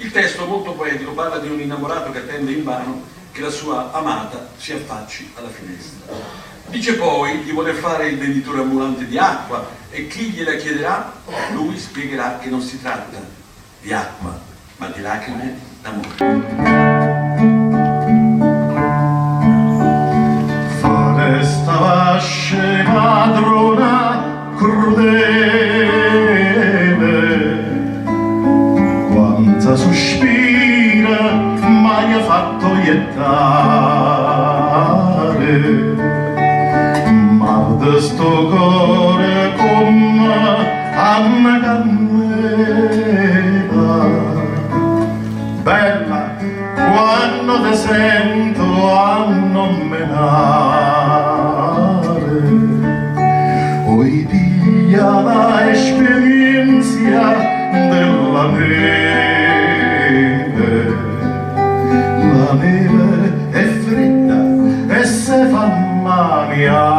Il testo, molto poetico, parla di un innamorato che attende invano che la sua amata si affacci alla finestra. Dice poi di voler fare il venditore ambulante di acqua e chi gliela chiederà, lui spiegherà che non si tratta di acqua, ma di lacrime d'amore. Foresta vasce padrona crudele, quanta sospira mai ha fatto iettare, ma de sto cuore come una cannella, bella quando te sento a non menare, oi piglia la esperienza della neve. La neve è fredda e se fa maniare,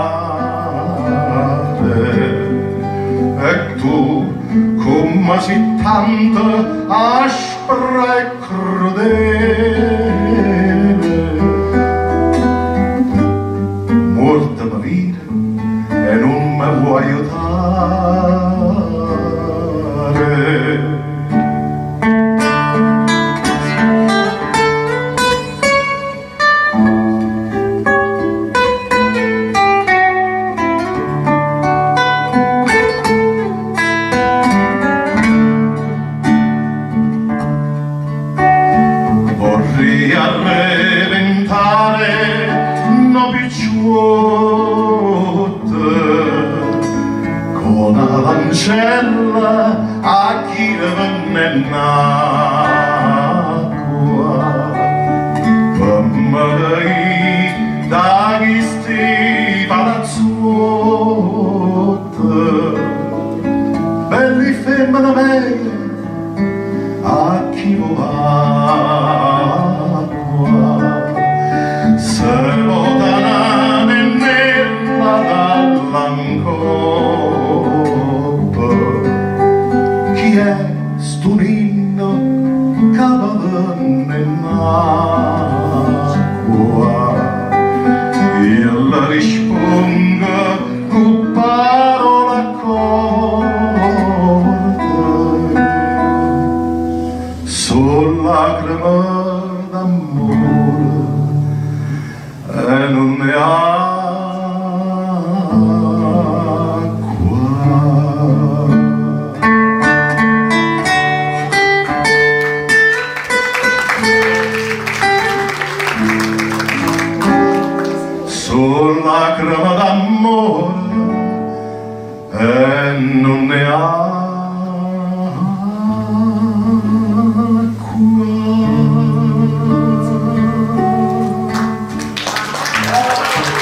e tu come si tanto aspra e crudele, morta ma vita e non mi vuoi aiutare. Con l'ancella a chi non è nacqua, come lei da chi sti palazzuotte, belli femmine meglio a chi acqua, se votano nella dall'ancoppa, chi è sto ninno che va nell'acqua? Io la rispondo con parola corta, son lacrime d'amore e non ne ha. Son lacrime d'amore e non ne ha. Acqua.